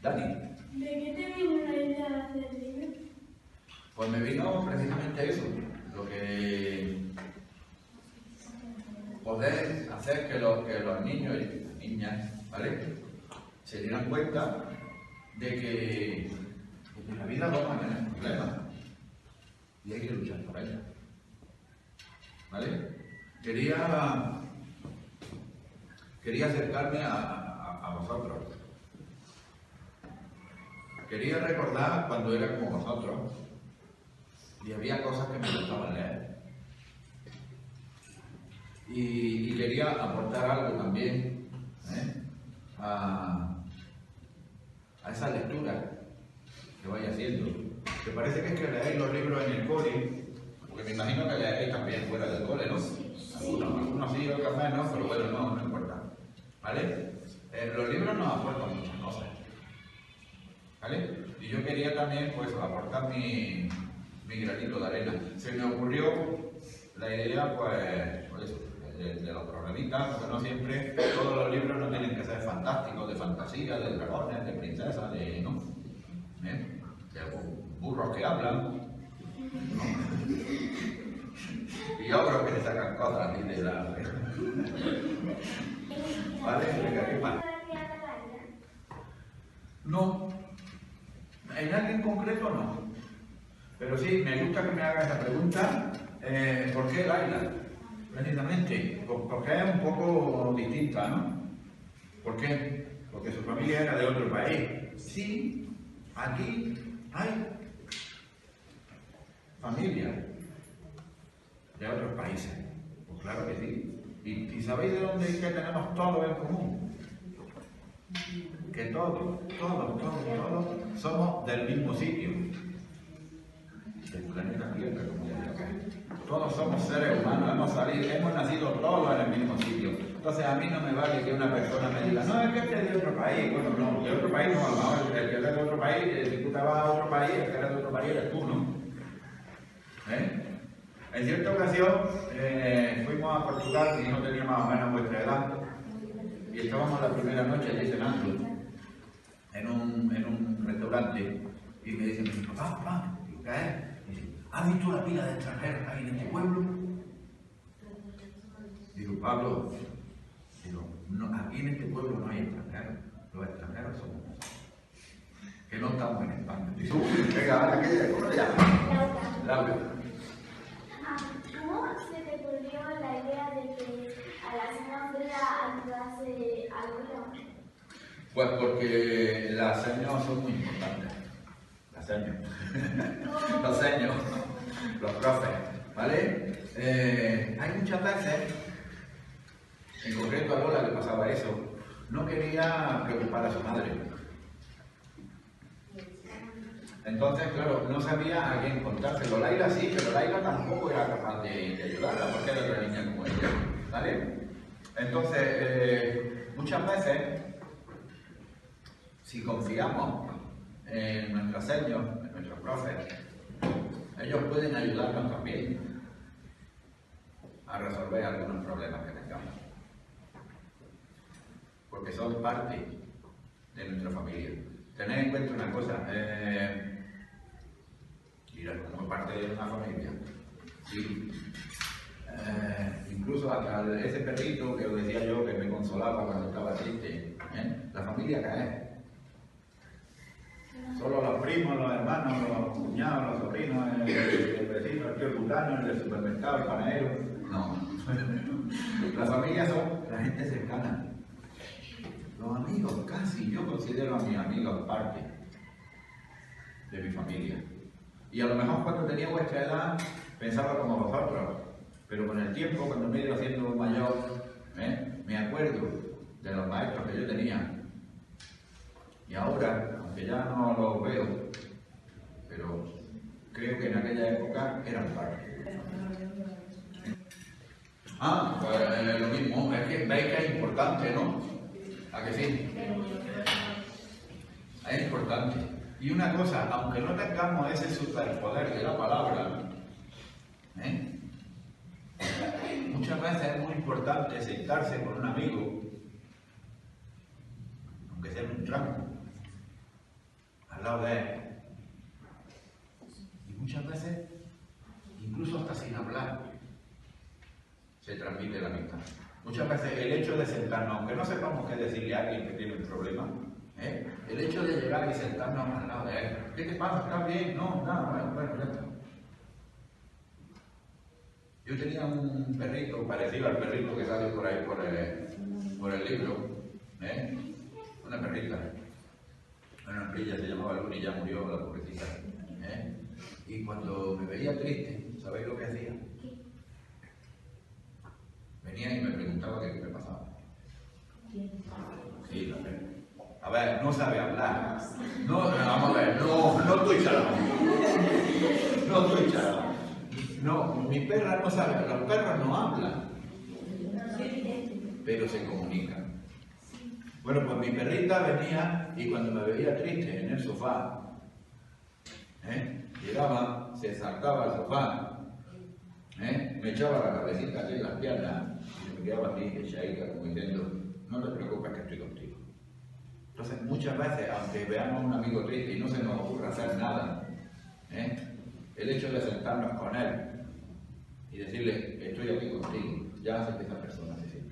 Dani. ¿De qué te vino la idea de hacer el libro? Pues me vino precisamente eso, lo que poder hacer que los niños y las niñas, ¿vale?, se dieran cuenta de que en la vida vamos a tener problemas y hay que luchar por ellos, ¿vale? Quería acercarme a vosotros. Quería recordar cuando era como vosotros y había cosas que me gustaban leer. Y quería aportar algo también a esa lectura que vais haciendo. Que parece que es que leéis los libros en el cole, porque me imagino que leéis también fuera del cole, ¿no? Algunos sí, otros menos, pero bueno, no importa. ¿Vale? Los libros nos aportan muchas cosas. ¿Vale? Y yo quería también pues aportar mi granito de arena. Se me ocurrió la idea pues eso, de los problemitas, porque no siempre todos los libros no tienen que ser fantásticos, de fantasía, de dragones, de princesas, de burros que hablan, ¿no? Y otros que le sacan cosas así de la... ¿Vale? ¿Qué más? No. En alguien concreto no, pero sí, me gusta que me haga esa pregunta. ¿Por qué Laila? Precisamente, porque es un poco distinta, ¿no? ¿Por qué? Porque su familia era de otro país. Sí, aquí hay familia de otros países. Pues claro que sí. ¿Y sabéis de dónde es que tenemos todo en común? Que todos somos del mismo sitio, del planeta Tierra, como ya digo. Todos somos seres humanos, hemos nacido todos en el mismo sitio. Entonces a mí no me vale que una persona me diga, no, es que este es de otro país. Bueno, no, de otro país no, a lo mejor el que es de otro país, si tú te vas a otro país, el que eres de otro país eres tú, ¿no? En cierta ocasión fuimos a Portugal, mi hijo tenía más o menos vuestra edad, y estábamos la primera noche allí cenando en un restaurante, y me dice, papá, ¿qué es? Y dice, ¿has visto la pila de extranjeros que hay en este pueblo? Digo, Pablo, no, aquí en este pueblo no hay extranjeros, los extranjeros somos nosotros, que no estamos en España. Dice, venga, ahora que ¿cómo te llamas? Laura. ¿Cómo se te ocurrió la idea de que a la señora ayudase a los... Pues porque las señas son muy importantes. Las señas. Los seños. Los profes. ¿Vale? Hay muchas veces, en concreto a Lola le pasaba eso, no quería preocupar a su madre. Entonces, claro, no sabía a quién contárselo. Laila sí, pero Laila tampoco era capaz de ayudarla porque era otra niña como ella. ¿Vale? Entonces, muchas veces, si confiamos en nuestros seños, en nuestros profes, ellos pueden ayudarnos también a resolver algunos problemas que tengamos. Porque son parte de nuestra familia. Tened en cuenta una cosa, mira, como parte de una familia, sí. Incluso hasta ese perrito que os decía yo que me consolaba cuando estaba triste, la familia cae. Solo los primos, los hermanos, los cuñados, los sobrinos, el vecino, el tío cutano, el del supermercado, el panadero. No. La familia son la gente cercana. Los amigos, casi, yo considero a mis amigos parte de mi familia. Y a lo mejor cuando tenía vuestra edad pensaba como vosotros, pero con el tiempo, cuando me he ido haciendo mayor, me acuerdo de los maestros que yo tenía. Y ahora, aunque ya no los veo, pero creo que en aquella época eran parte. Pues lo mismo, es que veis que es importante, ¿no? ¿A que sí? Es importante. Y una cosa, aunque no tengamos ese superpoder de la palabra, muchas veces es muy importante sentarse con un amigo, aunque sea hacer un tramo al lado de él. Y muchas veces, incluso hasta sin hablar, se transmite la amistad. Muchas veces el hecho de sentarnos, aunque no sepamos qué decirle a alguien que tiene un problema, el hecho de llegar y sentarnos al lado de él, ¿qué te pasa? ¿Estás bien? No, nada, bueno, ya está. Yo tenía un perrito parecido al perrito que sale por ahí por el libro, una perrita, una hembrilla, se llamaba Luna y ya murió la pobrecita. Y cuando me veía triste, ¿sabéis lo que hacía? Venía y me preguntaba qué me pasaba. Sí, la perra. A ver, no sabe hablar. No, vamos a ver, no estoy chalado. No estoy chalado. No, mi perra no sabe, los perros no hablan, pero se comunican. Bueno, pues mi perrita venía y cuando me veía triste en el sofá, llegaba, se saltaba al sofá, me echaba la cabecita aquí en las piernas y me quedaba así, echadita, como diciendo, no te preocupes que estoy contigo. Entonces, muchas veces, aunque veamos a un amigo triste y no se nos ocurra hacer nada, el hecho de sentarnos con él y decirle, estoy aquí contigo, ya hace que esa persona se sienta.